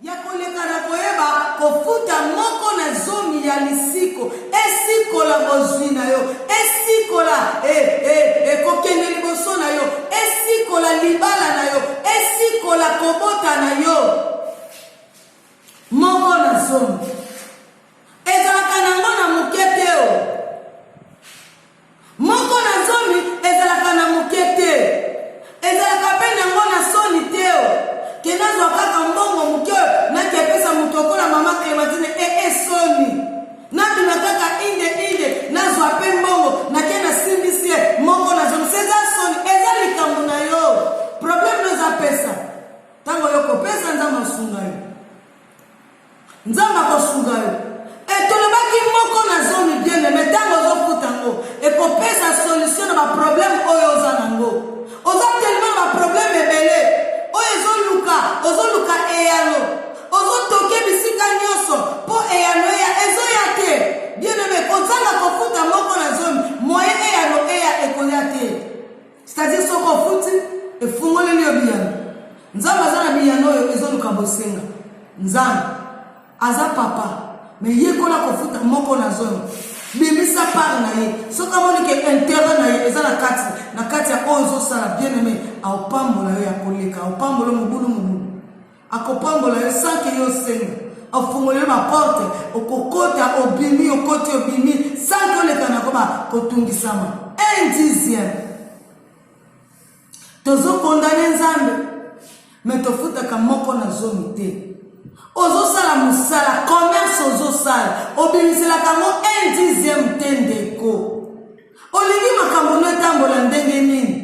ya koleka na koyeba kofuta moko na zomi ya lisiko esikola bozwi na yo esikola kokende liboso na yo esikola libala na yo esikola kobota na yo moko na zomi ezalaka nango na moke te o moko na zomi ezalaka na moke te ezalaka mpe nango na soni te o ke nazwa kaka mbongo moke nakepesa moto okola mama Clémentine soni nabima kaka inde nazwa mpe mbongo nake nasimbisie moko na zomi seza soni eza likambo na yo problème no eza pesa ntango yo kopesa nzambe asunga yo nzambe akosunga yo etolobaki moko na zomi bien aimé ntango ozofuta ngo ekopesa solution na baproblème oyo oza nango oza tellement baproblème ebele oyo ozoluka eyano ozotoke bisika nyonso mpo eyano ezoya te bien aimé kozanga kofuta moko na zomi moyen eyano eya ekoya te c'est-à-dire soko ofuti efungoleli yo biyano nzambe aza na biyano oyo ezoluka bosenga nzambe aza papa me yekola kofuta moko na zomi bimisa part na ye soki amoni ke intérêt na ye eza na kati ya oyo ozosala bien aimé aopambola yo ya koleka aopambola mobulu akopambola yo sanke yo osenga afungoleli baporte okokota obimi sanke oleka na koba kotungisama 1/10 tozokondane nzambe me tofutaka moko na zomi te ozosala musala commerce ozosala obimiselaka ngo 1/10 te ndeko olingi makambo no etambola ndenge nini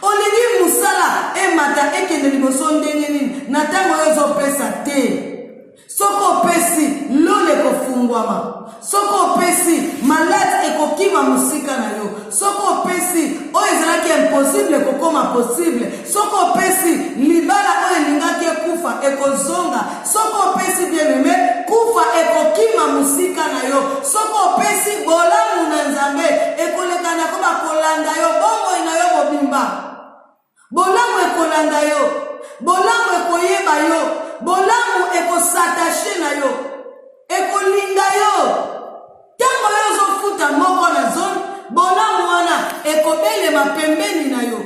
olingi musala emata ekende liboso ndenge nini na ntango oyo ezopesa te soko opesi lole ekofungwama soko opesi malade ekokima mosika na yo soko opesi oyo ezalaki impossible ekokoma possible soko opesi libala oyo elingaki ekufa ekozonga soko opesi bien aimé kufa ekokima mosika na yo soko opesi bolamu na nzambe ekoleka na ko bakolanda yo bongo na yo mobimba bolamu ekolanda yo bolamu ekoyeba yo bolamu ekosatache na yo ekolinga yo ntango yo ozofuta moko na zone bolamu wana ekobelema pembeni na yo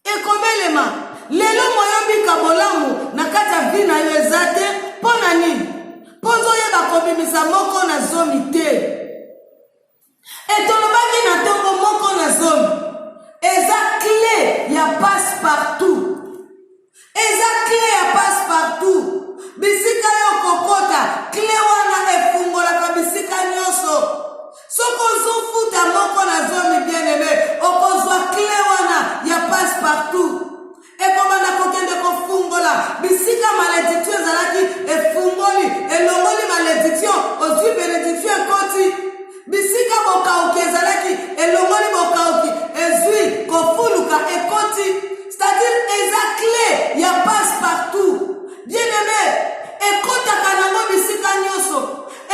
ekobelema lelo moyobika bolamu na kati ya vi na yo eza te mpo na nini mpo nzoyeba kobimisa moko na zomi te etolobaki na ntongo moko na zomi eza clé ya passe partout eza clé ya passe partout bisika yo kokota clé wana efungolaka bisika nyonso soko ozofuta moko na zomi bien aimé okozwa clé wana ya passe partout ekobanda kokende kofungola bisika malédiction ezalaki efungoli elongoli malédiction ozwi bénédiction ekoti bisika bokauki ezalaki elongoli bokauki ezwi kofuluka ekoti c'est-à-dire eza clé ya passe partout bien aimé ekotaka nango bisika nyonso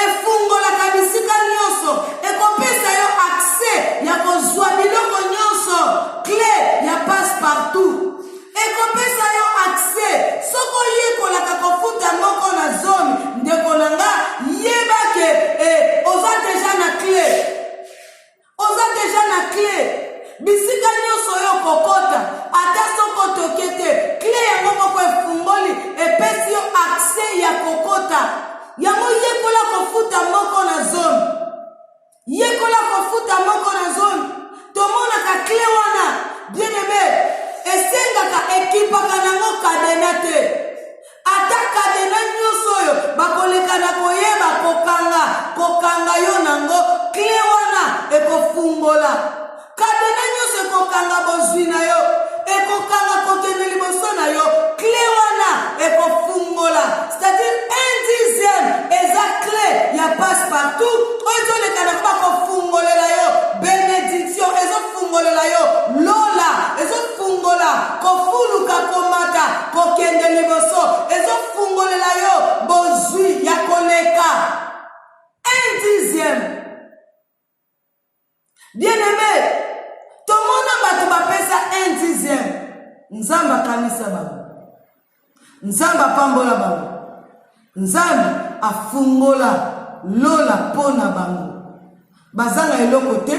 efungolaka bisika nyonso ekopesa yo accès ya kozwa biloko nyonso clé ya passe partout ekopesa yo accès soko yekolaka kofuta moko na zomi ndeko na nga yebake oza deja na clé bisika nyonso yo kokota ata soko toke te clé yango moko efungoli epesi yo accès ya kokota yango yekola kofuta moko na zone tomonaka clé wana bien aimé esengaka ekipaka nango kadena te ata kadena nyonso oyo bakoleka na koyeba kokanga yo nango clé wana ekofungola kadena nyonso ekokanga bozwi na yo ekokanga kokende liboso na yo clé wana ekofungola c'est-à-dire 1/10 eza clé ya passe partout oyo ezoleka na koba kofungolela yo bénédiction ezofungolela yo lola ezofungola kofuluka komata kokende liboso ezofungolela yo bozwi ya koleka 1/10 bien aimé tomona bato bapesa 1/10 nzamba kanisa bango nzamba pambola bango Nzambe afungola lola pona bango. Bazanga eloko te,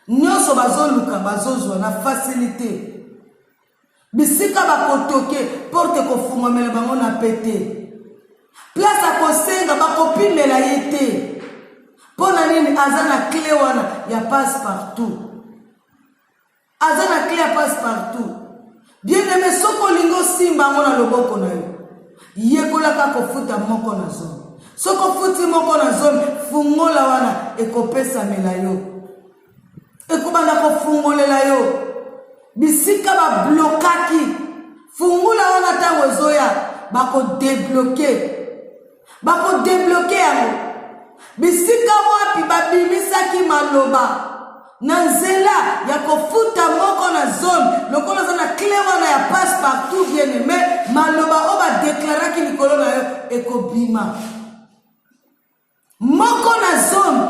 nyonso bazoluka bazozwa na facilité. Bisika bakotoke porte kofungomela bango na pete. Place akosenga bakopimela yete. Pona nini azana clé wana ya passe partout. Azana clé ya passe partout. Bien aimé soko lingo simba ngona loboko na yo. Yekola ka kofuta moko na zone. Soko futi moko na zone fungola wana ekopesa mela yo. Ekobanda kofungolela yo. Bisika ba blokaki. Fungula wana tango ezoya bako débloquer. Bako débloquer yango. Bisika wapi babimisaki maloba. Na nzela ya kofuta moko na zone. Lokola zana clé wana ya passe partout bien aimé. Maloba oba deklaraki likolo na yo ekobima. Moko na zone.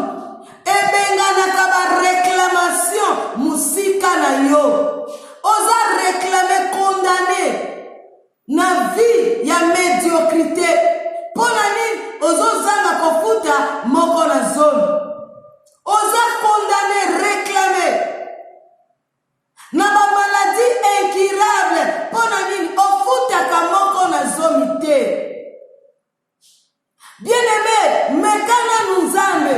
Ebengana ba réclamation musika na yo. Oza réclamer condamné na vie ya médiocrité. Pona nini ozozanga kofuta moko na zone. Oza condamné réclamer na ba maladie incurable. Pona nini ofuta ka moko na zone te. Bien aimé, mekana nzambe.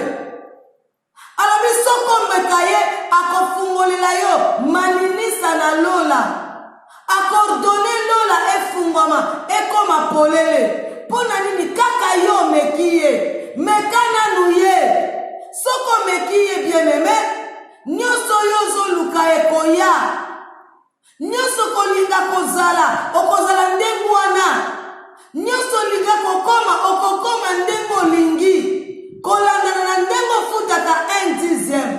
Alors bisoko mekaye akofungolela yo maninisa na lola. Akordone lola efungwama ekoma polele. Pona nini kaka yo mekiye. Mekana nuye. Soko mekiye bien aimé. Nyoso yozo luka ekoya. Nyoso kolinga kozala. Okozala ndengu wana. Nyoso linga kokoma. Okokoma ndengo lingi. Kolanda na ndengo futaka 1/10.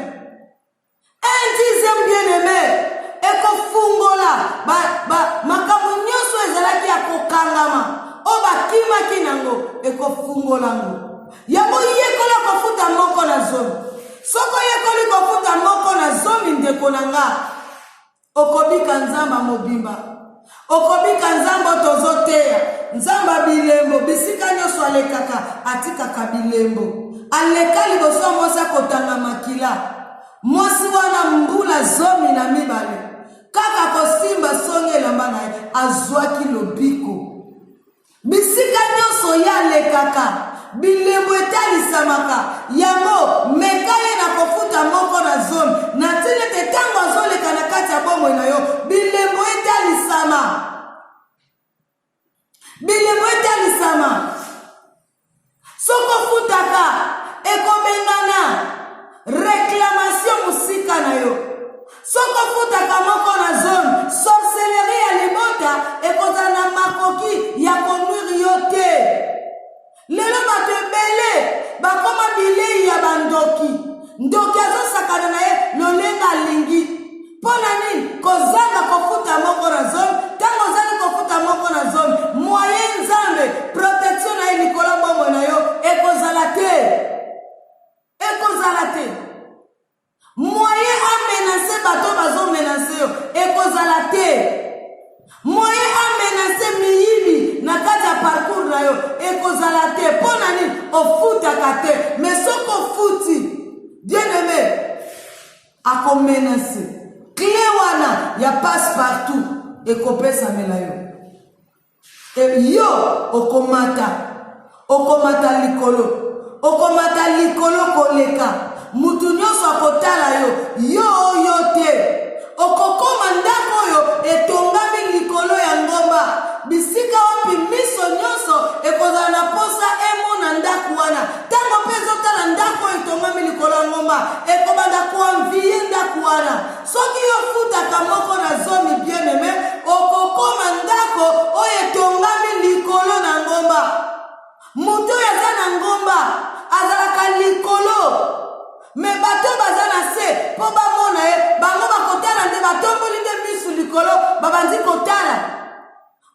1/10 bien aimé. Eko fungola. Makamu nyoso ezalaki ya kokangama. Oba kima kinango. Eko fungola ngo. Yabo yekola kofuta moko na zone. Soko yekoli kofuta moko na zone ndeko nanga. Okobika nzamba mobimba. Okobika nzamba tozotea. Nzamba bilembo. Bisika nyoso alekaka. Atikaka bilembo. Aleka liboso mosa kotanga makila. Mwasi wana mbula zomi na mibale. Kaka kosimba songe lamba na ye. Azwaki lobiko. Bisika nyoso ya lekaka. Bilembo etalisamaka. Yango mekaye na kofuta moko na zone. Na tine te tango azoleka na kati ya bomo na yo. Bilembo etalisama. Bilembo etalisama. Soko futaka. Ekobengana. Réclamation musika na yo. Soko futaka moko na zone. Sorcellerie ya libota. Ekozana makoki ya konwiri yo te. Lelo bato ebele. Bakoma bilei ya bandoki. Ndoki azosakana na ye. Lolenga lingi. Pona nini? Kozanga kofuta moko na zone. Tango zali kofuta moko na zone. Moyen nzambe. Protection na ye likola bongo na yo. Ekozala te. Ekozala te. Moyen amenase bato bazo menase yo. Ekozala te. Moyen amenase miyili na kati ya parcours na yo. Ekozala te. Pona nini? Ofutaka te. Mais soko futi. Bien aimé. Ako menase. Clé wana ya passe partout. Ekopesa mela yo. Yo okomata. Okomata likolo. Okomata likolo koleka. Mutu nyonso akotala yo. Yo te. Okokoma ndako yo etongami likolo ya ngomba. Bisika wapi miso nyonso ekozala na posa emona ndako wana. Tango pezo tala ndako etongami likolo ya ngomba. Ekobanda kuanvie ndako wana. Soki yo futaka moko na zomi bien aimé. Okokoma ndako oyo etongami likolo na ngomba. Mutu yaza na ngomba. Azalaka likolo. Me bato baza na se. Po bamona ye. Bango bakotala nde batomboli nde misu likolo. Babandi kotala.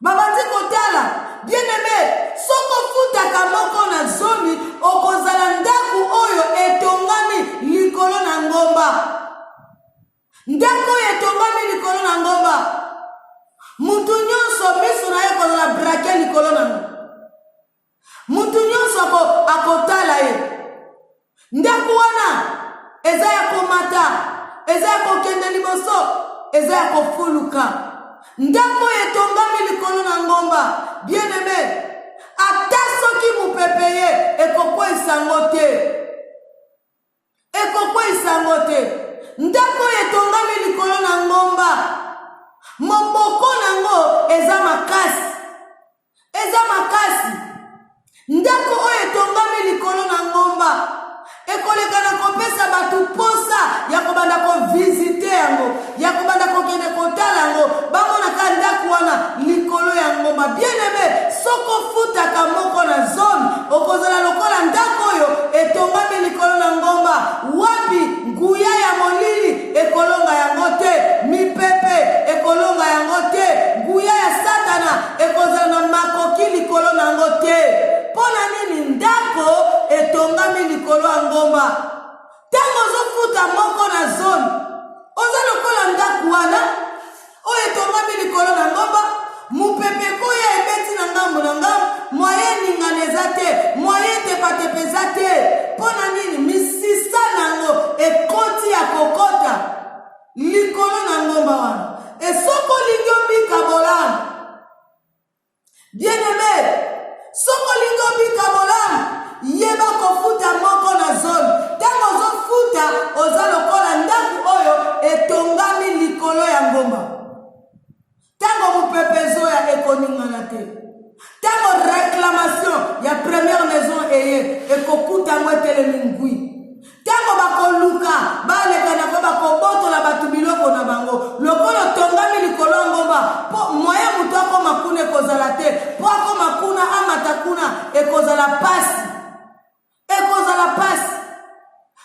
Babandi kotala. Bien aimé. Soko futaka moko na zomi. Okozala ndaku oyo etongami likolo na ngomba. Ndaku oyo etongami likolo na ngomba. Mutu nyonso misu na ye kozala brake likolo na ngomba. akotala ye. Ndako wana eza ya komata, eza ya kokende liboso, eza ya kofuluka. Ndako etongami likolo na ngomba. Bien aimé, ata soki mupepe ye ekokweyisa yango te. Ekokweyisa yango te. Ndako etongami likolo na ngomba. Moboko nango eza makasi. Eza makasi. Ndako oyo etongami likolo na ngomba ekoleka na kopesa batu posa ya kobanda ko visite yango, ya kobanda ko kende kotala yango, bamona ka ndako wana likolo ya ngomba. Bien aimé, soko futaka moko na zone okozala lokola ndako oyo etongami likolo na ngomba. Wapi nguya ya molili ekolonga yango te, mipepe ekolonga yango te, nguya ya satana ekozala na makoki likolo na yango te. Pona nini ndako etongami likolo ya ngomba? Tango ozofuta moko na zone, oza lokola ndako wana oyo etongami likolo na ngomba, mupepe koya ebeti na ngambo na ngambo, moye ningana eza te, moye tepatepe eza te. Pona nini misisa nango ekoti ya kokota likolo na ngomba wana. Esoko lingi obika bolamu. Bien aimé, soko lingi obika bolamu, yeba kofuta moko na zone. Tango ozofuta oza lokola ndako oyo etongami likolo ya ngomba. Tango mupepe zoya ekoningana te. Tango réclamation ya première maison eye ekokuta mwetelemi ngui. Tango bakoluka baleka na bakobotola batu biloko na bango lokolo tongami likolo ya ngomba, po moya mutu akoma kuna ekozala te, po akoma kuna amata kuna ekozala pasi. Ekozala pasi.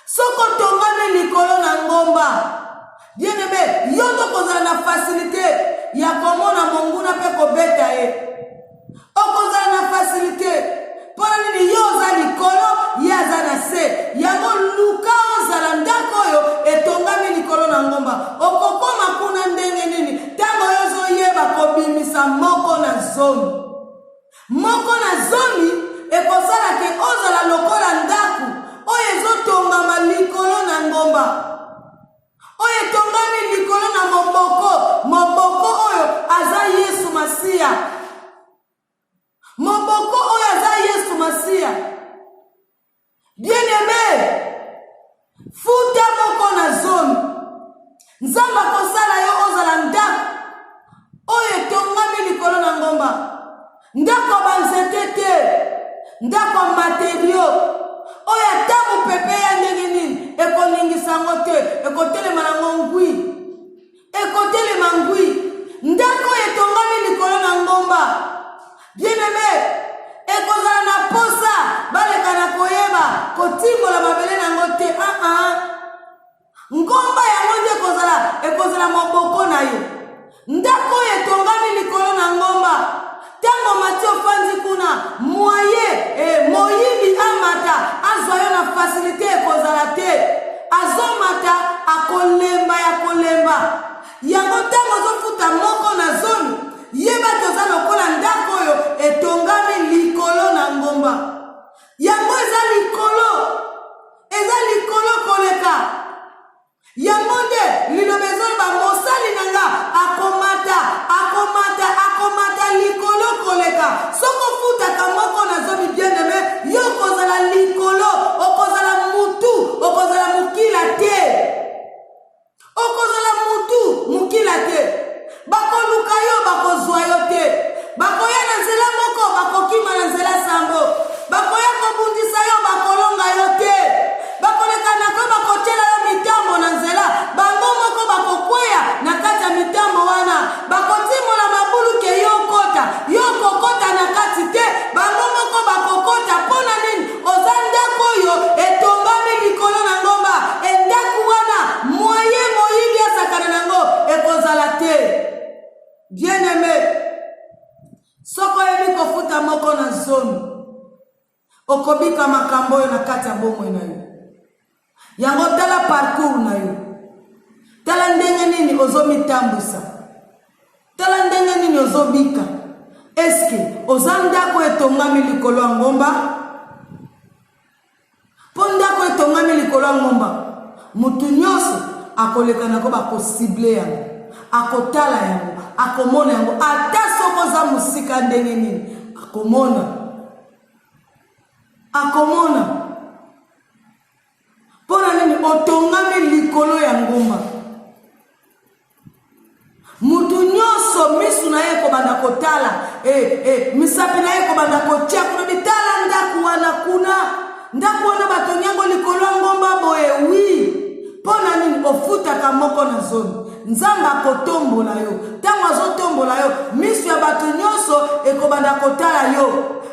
Soko tongami likolo na ngomba, bien aimé, yo tokozala na facilité ya komona monguna pe kobeta ye. Okozala na facilité. Pona nini yo oza likolo, ye aza na se. Yango luka ozala ndako oyo etongami likolo na ngomba. Okokoma kuna ndenge nini tango yo ozoyeba kobimisa moko na zone. Moko na zone ekozala ke ozala lokola ndako oyo ezotongama likolo na ngomba. Oyo etongami likolo na moboko. Moboko oyo aza Yesu Masia. Moboko oyo aza Yesu Masia. Bien aimé, futa moko na zone. Nzamba kosala yo ozala ndako oyo etongami likolo na ngomba. Ndako banzete te, ndako materio oyo ata mupepe ya ndenge nini ekoningisa yango te, ekotelema nango ngwi. Ekotelema ngwi. Ndako etongami likolo na ngomba. Bien aimé, ekozala na posa baleka na koyeba kotimbola mabele nango te. Ngomba yango nde ekozala moboko na yo. Ndako etongami likolo na ngomba. Tango Mathieu fanzi kuna moyibi amata azwa yo na facilité ekozala te. Azomata akolemba ya kolemba. Yango tango ozofuta moko na zone, yeba toza lokola ndako oyo etongami likolo na ngomba. Yango eza likolo koleka. Yango nde lilobezo ba mosali nanga akomata likolo koleka. Soko futaka moko na zone, bien aimé, yo kozala likolo, okozala mutu, okozala mukila te. Okozala mutu, mukila te. Bakoluka yo bakozwa yo te. Bakoya na nzela moko bakokima na nzela sambo. Bakoya kobundisa yo bakolonga yo te. Bakoleka na ko bakochela yo mitambo na nzela. Bango moko bakokweya na kati ya mitambo wana. Bakotimola mabulu ke yo kota. Yo kokota na kati te. Bango moko bakokota. Pona nini oza ndako yo etongami likolo na ngomba. Endako wana moyibi asakana nango ekozala te. Bien aimé, soko yebi kofuta moko na zone, okobika makambo yo na kati ya bomoi na yo. Yango tala parcours na yo. Tala ndenge nini ozomitambwisa. Tala ndenge nini ozobika. Eske oza ndako etongami likolo ya ngomba? ndako etongami likolo ya ngomba mutu nyonso akoleka nako bakosible yango akotala yango akomona yango ata soko za musika ndenge nini akomona mpona nini otongami likolo ya ngomba mutu nyonso misu na ye kobanda kotala misapi na ye kobanda kotia kuna bitala ndako wana batongi yango likolo ya ngomba boye wi mpona nini ofutaka moko na zone nzambe akotombola yo ntango azotombola yo misu ya bato nyonso ekobanda kotala yo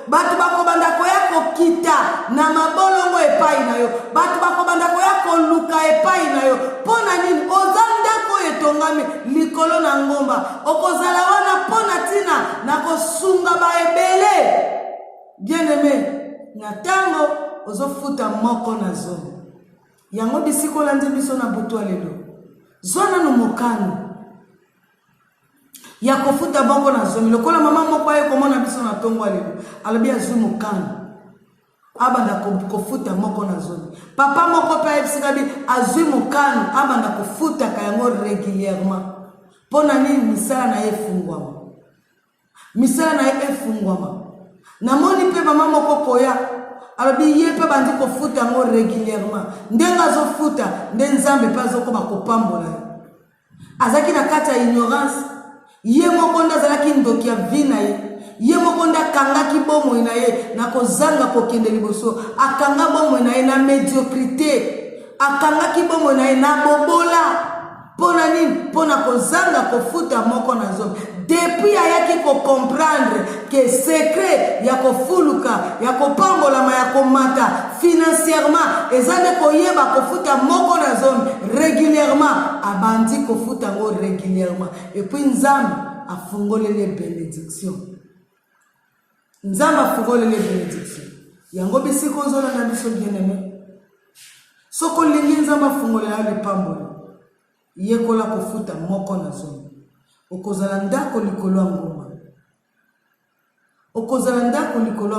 bato bakobanda koya kokita na mabolongo epai na yo bato bakobanda koya koluka epai na yo mpona nini oza ndako etongami likolo na ngomba okozala wana mpona ntina na kosunga baebele bien-aimé na ntango ozofuta moko na zone yango bisika olandi biso na butu lelo zona no mokano ya kofuta moko na zone lokola mama moko aye komona biso na tongo lelo alobi azwi mokano abanda kofuta moko na zone papa moko pe ayebisika bi azwi mokano abanda kofuta ka yango régulièrement mpona nini misala na ye efungwama namoni mpe mama moko koya alobi ye mpe bandi kofuta yango régulièrement ndenge azofuta nde nzambe mpe azokoba kopambola ye azalaki na kati ya ignorance ye moko nde azalaki ndoki ya vi na ye moko nde akangaki bomoi na ye na kozanga kokende liboso akanga bomoi na ye na médiocrité akangaki bomoi na ye na bobola mpona nini mpona kozanga kofuta moko na zombe depuis ayaki comprendre que secret ya kofuluka ya kopambolama ya komata financièrement ezande koyeba kofuta moko na zombe régulièrement abandi kofuta ngo régulièrement et puis nzambe afungolele bénédiction yango bisiko ozolanda biso bien-aimé soko lingi nzambe afungolela lipambolo yekola kofuta moko na zombe okozala ndako likolo ya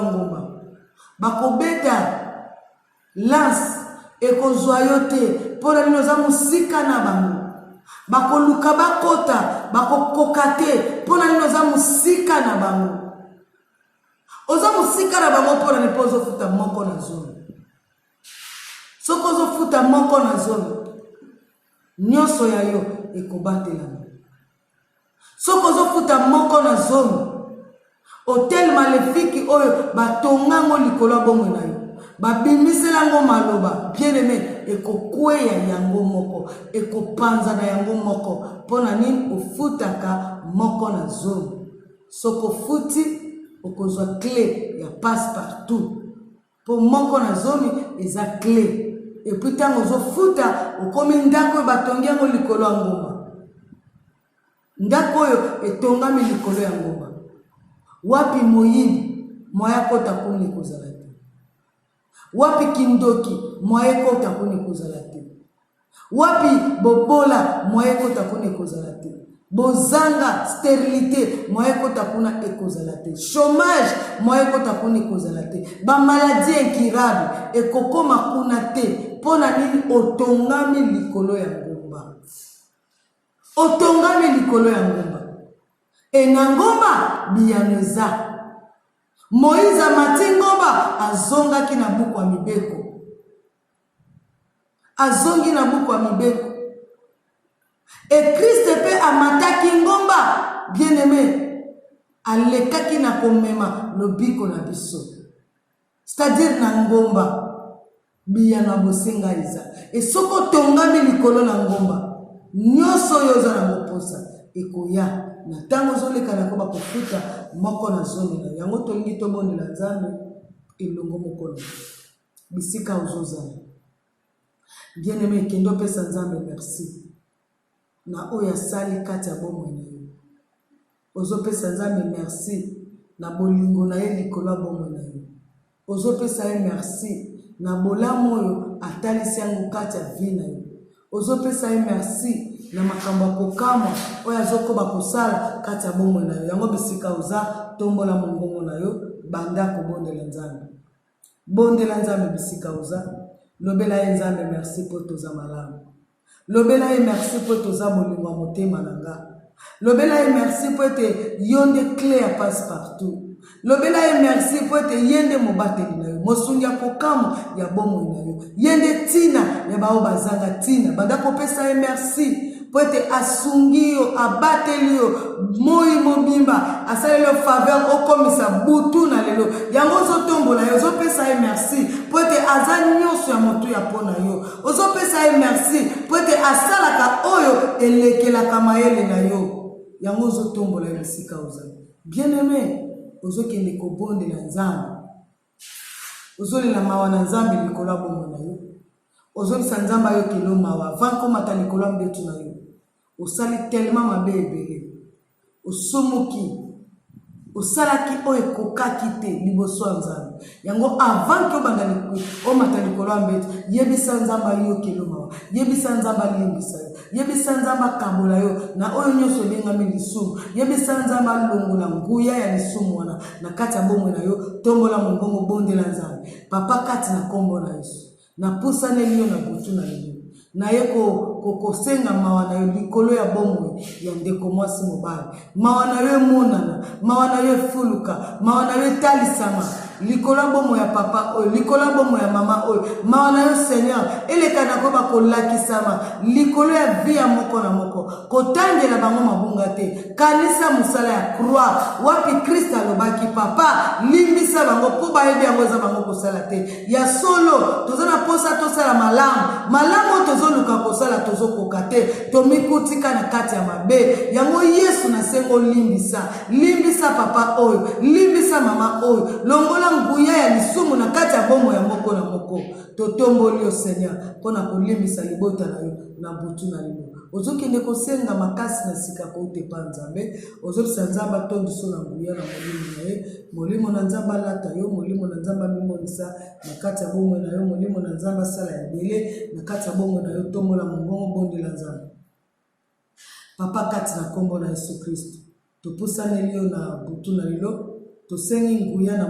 ngomba bakobeta lance ekozwa yo te mpona nini oza mosika na bango bakoluka bakota bakokoka te mpona nini oza mosika na bango mpona nini mpo ozofuta moko na zone soki ozofuta moko na zone nyonso ya yo ekobatelama soki ozofuta moko na zone hotel maléfique oyo batongango likolo ya bomoi na yo babimiselango maloba bien-aimé ekokweya yango moko ekopanza na yango moko mpona nini ofutaka moko na zone soki ofuti okozwa clé ya passe partout mpo moko na zone eza clé epuis ntango ozofuta okomi ndako oyo batongi yango likolo ya ngomba ndako oyo etongami likolo ya ngomba wapi moyibi moya kota kuni kozala te wapi kindoki moya kota kuni kozala te wapi bobola moya kota kuni kozala te bozanga stérilité moya kota kuna ekozala te chômage moya kota kuni kozala te ba maladie incurable ekokoma kuna te mpona nini otongami likolo ya ngomba na ngomba biyano eza Moïse amati ngomba azongaki na buku ya mibeko azongi na buku ya mibeko et Christ pe amataki ngomba bien-aimé alekaki na komema lobiko na biso c'est-à-dire na ngomba biyano bosenga eza et soko tongami likolo na ngomba nyonso yo za na moposa ekoya na tango zoleka na koba kofuta moko na zone na yango tolingi tobondela nzambe elongo mokolo bisika ozozala bien-aimé kendo pesa nzambe merci na oya sali kati ya bomoi na yo ozopesa nzambe merci na bolingo na ye likolo ya bomoi na yo ozopesa ye merci na bolamu oyo atalisi yango kati ya vi na yo ozopesa ye merci na makambo ya kokama oyo azokoba kosala kati ya bomoi na yo yango bisika oza tombola mongongo na yo banda kobondela nzambe bisika oza Lobela Nzambe merci pour toza malamu. Lobela merci pour toza bolingo motema nanga. Lobela merci pour te yonde clé à passe partout. Lobela merci pour te yende mobateli na yo. Mosungia kokamo ya bomo na yo. Yende tina ya bao bazanga tina. Banda kopesa merci. Poete asungio abatelio moi mobimba asalelo faveur okomisa butu na lelo yango zotombola yo zopesa merci poete azanyoso ya moto ya pona yo ozopesa merci poete asalaka oyo elekelaka mayele na yo yango zotombola yo sika oza bien aimé ozokende kobonde na Nzambe ozolela mawa na Nzambe likolo bomo na yo ozobisa Nzambe yo kilo mawa vanko mata likolo mbetu na yo osali tellement mabe ebele osomoki osalaki oyo kokaki te liboso ya Nzambe yango avant que obanda o mata likolo ya mbetu yebisa Nzambe yo kilo mawa yebisa Nzambe alimbisa yo yebisa Nzambe akambola yo na oyo nyonso ebengami lisumu yebisa Nzambe alongola nguya ya lisumu wana na kati ya bomoi na yo tombola mongongo bondela Nzambe papa kati na kombo na Yesu na pusaneli yo na butu na yo na yeko kosenga mawa na yo likolo ya bomo ya ndeko mwasi mobali mawa na yo monana mawa na yo fuluka mawa na yo talisama likolo bomo ya papa oyo likolo bomo ya mama oyo mawa na yo Seigneur elekana ko bakolakisama likolo ya via moko na moko kotangela bango mabunga te kanisa musala ya croix wapi Kristo alobaki papa limbisa bango po bayebi yango za bango kosala te ya solo tozana posa tosala malamu tozoluka kosala tozokoka te tomikutika na kati ya mabe yango Yesu na sengo limbisa papa oyo limbisa mama oyo longola nguya ya lisumu na kati ya bomo ya moko na moko totomboli yo Seigneur pona kolimbisa libota na yo na butu na limo ozokende kosenga makasi na sika ko te pa Nzambe ozopisa Nzambe tondiso na nguya na molimo na ye molimo na Nzambe alata yo molimo na Nzambe mimonisa na kati ya bomo na yo molimo na Nzambe sala ya bele na kati ya bomo na yo tomola mongongo bondela Nzambe papa kati na kombo na Yesu Kristo topusaneli yo na butu na lilo tosengi nguya na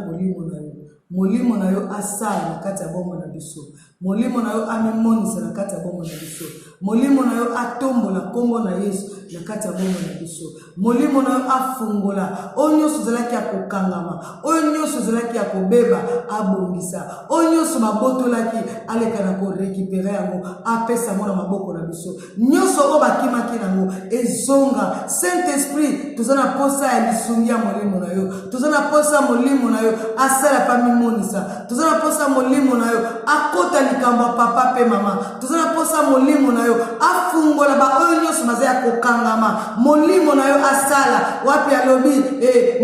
molimo na yo asala na kati ya bomo na biso molimo na yo amemonisa na kati ya bomo na biso molimo na yo atombola kombo na Yesu na kati ya bomo na biso molimo na yo afungola oyo nyonso zalaki ya kokangama oyo nyonso zalaki ya kobeba abongisa oyo nyonso babotolaki aleka na korekipere yango apesa mo na maboko na biso nyonso oyo bakimaki nango ezonga Saint-Esprit tozana posa ya lisungi ya molimo na yo tozana posa molimo na yo asala pa mimonisa tozana posa molimo na yo akota likambo papa pe mama tozana posa molimo na yo afungola ba oyo nyonso mazaya kokangama molimo na yo asala wapi alobi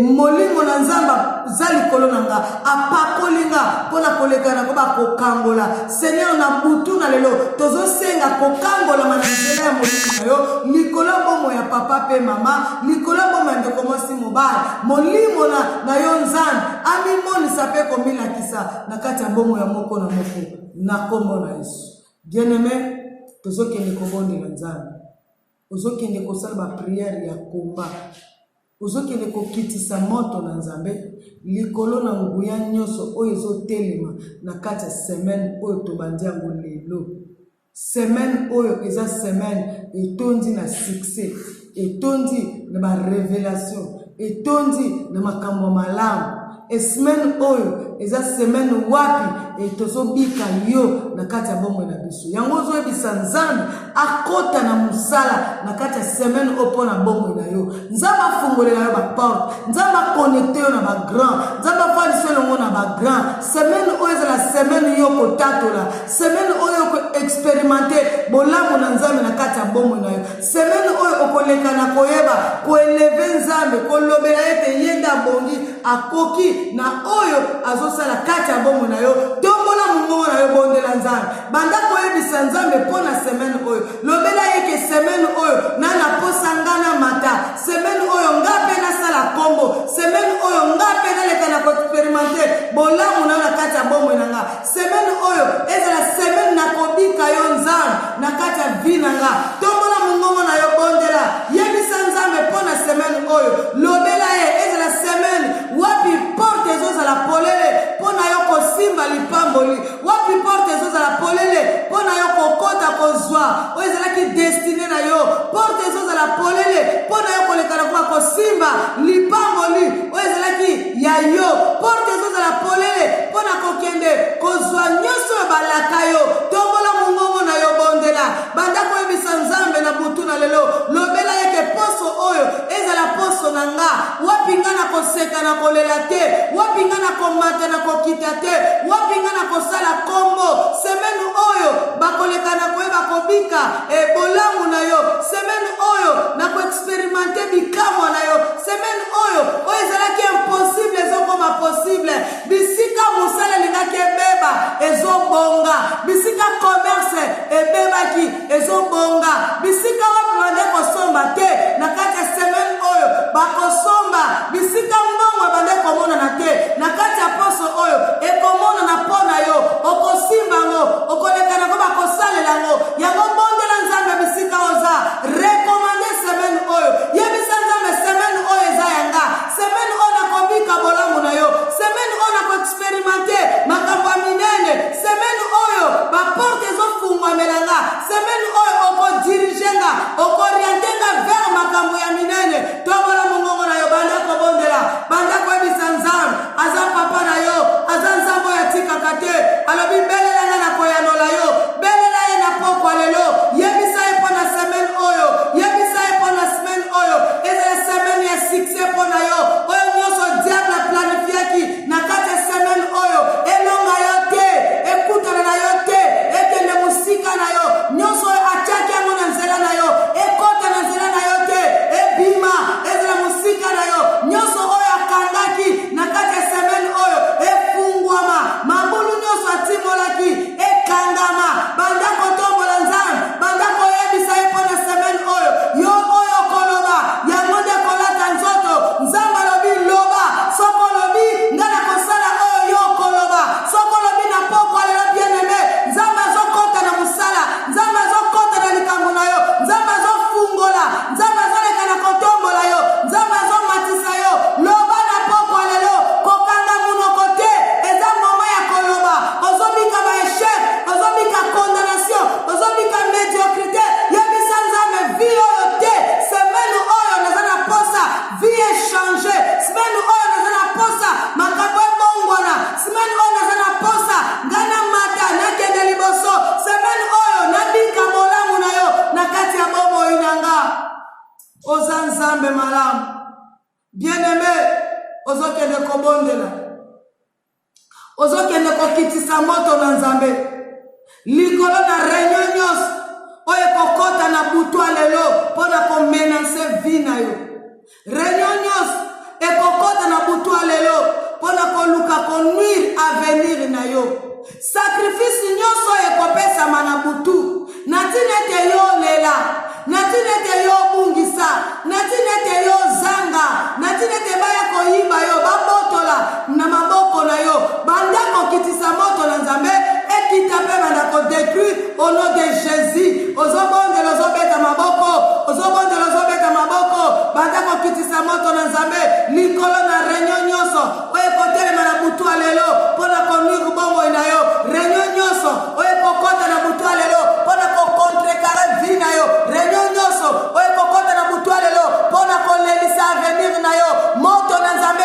molimo na Nzamba zali kolonanga apakolinga pona kolekana ko bakokangola Seigneur na butu na lelo tozosenga kokangola manzela ya molimo na yo likolo bomo ya papa pe mama likolo bomo ya ndeko mwasi mobali molimo na yo Nzambe amimonisa pe komilakisa na kati ya bomo ya moko na moko na kombo na Yesu bien-aimé tozokende kobondela Nzambe ozokende kosala ba prière ya komba ozokende kokitisa moto na Nzambe likolo na nguya nyonso oyo ezotelema na kati ya semaine oyo tobandi yango lelo semaine oyo eza semaine etondi na succès etondi na ba révélation etondi na makambo malamu semaine oyo eza semaine wapi etozobika yo na kati ya bomo na biso yango zoyebisa Nzambe akota na musala na kati ya semaine opona bomo na yo Nzambe afungolela yo ba porte Nzambe connecte yo na ba grand Nzambe afalisa yo na ba grand semaine oyo eza la semaine yo kotatola semaine oyo ko expérimenter bolamu na Nzambe na kati ya bomo na yo semaine oyo okoleka na koyeba ko elever Nzambe kolobela ete yenda bongi akoki na oyo azosala kati ya bomo na yo tombola mongongo na yo bondela Nzambe banda koyebisa Nzambe pona semaine oyo lobela yeke semaine oyo nana posa ngana mata semaine oyo ngape na sala kombo semaine oyo ngape na leka na expérimenter bolamu na kati ya bomo na nga semaine oyo ezala semaine na kobika yo Nzambe na kati ya vie na nga tombola mongongo na yo bondela yebisa Nzambe pona semaine oyo lobela ye ezala semaine wapi porte ezozala polele pona yo kosimba lipamboli wapi porte ezozala polele kozwa oyo ezalaki destiné na yo porte ezozala polele mpo na yo kolekana kuba kosimba lipamboli oyo ezalaki ya yo porte ezozala polele mpo na kokende kozwa nyonso oyo balaka yo tombola mongongo na yo bondela banda koyebisa nzambe na butu na lelo lobela yeke poso oyo ezala poso na nga wapi nga na koseka na kolela te wapi nga na komata na kokita te wapi nga na kosala kombo semene oyo bakoleka na koyeba kobika bolamu na yo semene oyo na koexperimente bikamwa na yo semene oyo ezalaki impossible ezokoma possible bisika mosala elingaki ebeba ezobonga bisika commerce ebebaki ezobonga bisika wapi bande kosomba te na kati ya semene oyo bakosomba bisika mbongo bande komonana te na kati ya poso oyo ekomonana mpo na yo okosimba ngo okolekana ko bakosalela ngo yango bondela nzambe bisika oza rekomande semene oyo yebisa nzambe semene oyo eza yanga semene oyo nakobika bolamu na yo semene oyo nakoexperimente makambo ya minene semene oyo baporte ezofungwamelanga semene oyo okodirigenga okorientenga vers makambo ya minene tobola mongongo na yo banda kobondela banda koyebisa nzambe aza papa na yo aza nzambe oyo atikaka te alobi belelanga na koyanola yo belela ye na pokwa lelo yebisa ye mpo na semene oyo yebisa ye mpo na semene oyo ezala semene ya succès mpo na yo oyo nyonso diable planifiaki na kati ya semene oyo elonga yo te ekutana na yo te ekende mosika na yo nyonso oyo atiaki yango na nzela na yo ekota na nzela na yo te ebima ezala mosika na yo nyonso oyo akangaki na kati ya semene oyo efungwama mabulu nyonso atimolaki ekangama banda kotombola nzambe banda koyebisa ye mpo na semene oyo yo oyo koloba yango nde kolata nzoto nzambe alobi loba soko lobi nga na kosala oyo yo koloba soko lobi na pokwa lelo bien-aime nzambe azokota na mosala nzambe azokota na likambo na yo nzambe azofungola nzambe azoleka na kotombola yo nzambe azomatisa yo loba na pokwa lelo kokanga monoko te eza moma ya koloba ozobika baeshek ozobika condamnation ozobika médiocrité yebisa nzambe vi oyo te semene oyo naza na posa vi échange semene oyo naza na posa makambo ebongwana semene oyo naza na posa ngai na mata nakende liboso semene oyo nabika bolamu na yo na kati ya bomoi na nga oza nzambe malamu bien-aimé ozokende kobondela ozokende kokitisa moto na nzambe likolo na réunion nyonso oyo ekokota na butwa lelo mpo na komenanse vi na yo réunion nyonso ekokota na butwa lelo mpo na koluka konuire avenir na yo sakrifisi nyonso oyo ekopesama na butu na ntina ete yo lela na ntina ete yo bungisa na ntina ete yo zanga na ntina ete baya koyiba yo babotola na maboko na yo banda kokitisa moto na nzambe ekita mpe banda kodétruire au nom de Jésus ozobondela ozobeta maboko ozobondela ozobeta maboko banda kokitisa moto na nzambe likolo na réunion nyonso oyo ekotelema na butu lelo mpo na konuire bomoi na yo réunion nyonso oyo ekokota na butu lelo mpo na kocontrekare vi na yo réunion nyonso oyo ekokota na butu lelo mpo na kolelisa avenir na yo moto na nzambe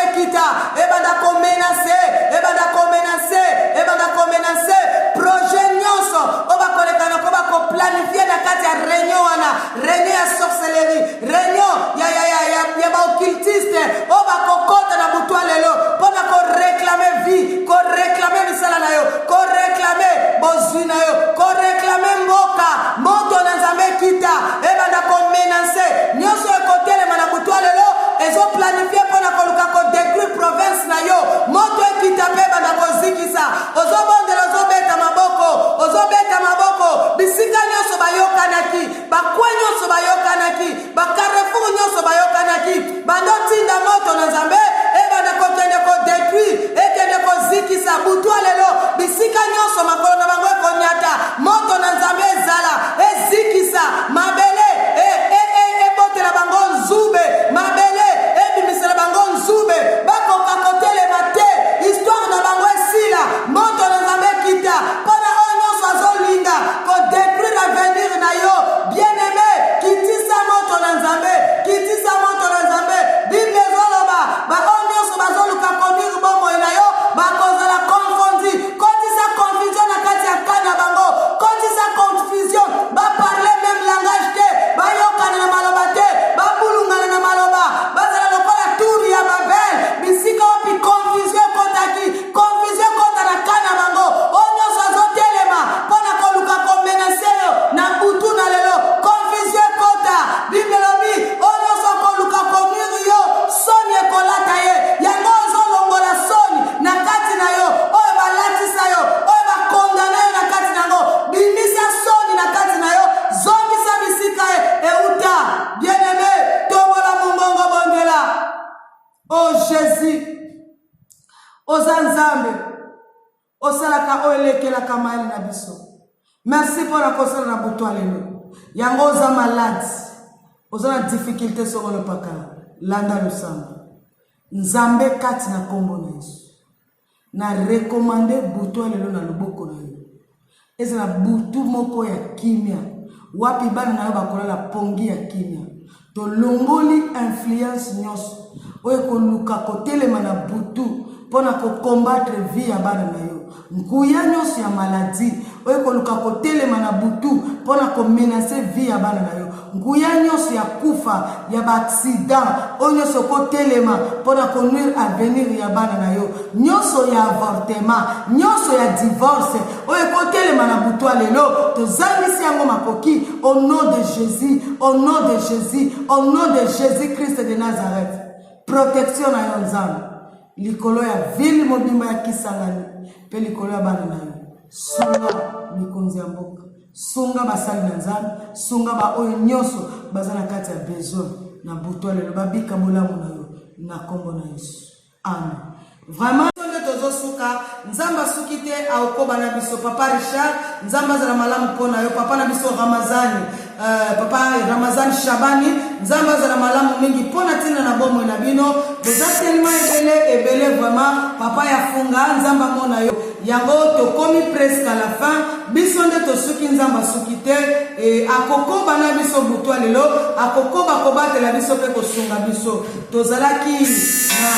Jésus oza nzambe osalaka oyelekelaka mayele na biso. Merci pour la kosala na butwa lelo. Yango oza malade oza na difficulté soko le paka landa lusamba nzambe kati na kombo na Yesu na recommande butwa lelo na loboko na yo. Ezala butu moko ya kimia wapi bana na yo bakolala pongi ya kimia to longoli influence nyonso oyo koluka kotelema na butu pona ko combattre vie ya bana na yo. Nkuya nyonso ya maladie oyo koluka kotelema na butu pona ko menacer vie ya bana na yo. Nkuya nyonso ya kufa ya ba accident oyo nyonso kotelema pona ko nuire avenir ya bana na yo. Nyonso ya avortement, nyonso ya divorce oyo kotelema na butu lelo tozangisi yango makoki au nom de Jésus, au nom de Jésus, au nom de Jésus Christ de Nazareth. Protection na yo nzambe likolo ya ville mobimba ya Kisangani pe likolo ya bana na yo. Sunga mikonzi ya mboka, sunga basali na nzambe, sunga ba oyo nyonso bazana kati ya besoin na butu lelo babika molamu na yo na kombo na Yesu. Amen. Vraiment tozo suka nzamba sukite aokoba na biso papa Richard nzamba za malamu pona yo papa na biso Ramazani papa Ramazani Shabani nzamba za malamu mingi pona tina na bomo na bino déjà tellement ebele vraiment papa ya funga nzamba mona yo yango to komi presque à la fin biso nde to suki nzamba sukite akokoba na biso butwa lelo akokoba kobatela biso pe kosunga biso tozalaki na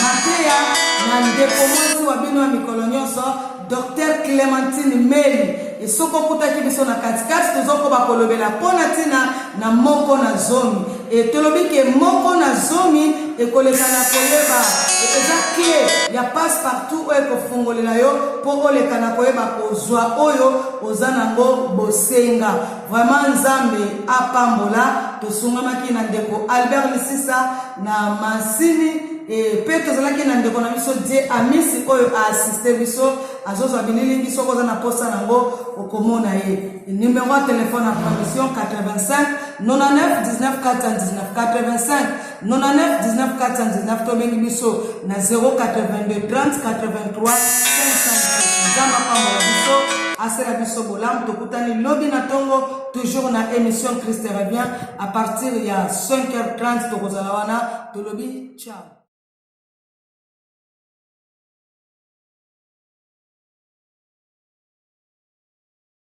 mateya na ndeko mwasi wa bino wa mikolo nyonso Dr Clémentine Meli esoko kutaki biso na katikati tozoko bakolobela pona tina na moko na zomi tolobi ke moko na zomi ekolekana koyeba eza clé ya passe partout oyo kofungolela yo po olekana koyeba kozwa oyo oza nango bosenga. Vraiment nzambe apambola tosungamaki na ndeko Albert Lisisa na Mansini pe tozalaki na ndeko na biso die amisi oyo assiste biso azozwa bililingi soko za na posa nango okomona ye. Numéro de téléphone à promotion 85 99 19 419 85 99 19 419 tobengi biso na 082 30 83 505 nzamba pambola biso asera biso bolam tokutani lobi na tongo toujours na émission Christ revient à partir ya 5h30 tokozala wana tolobi ciao.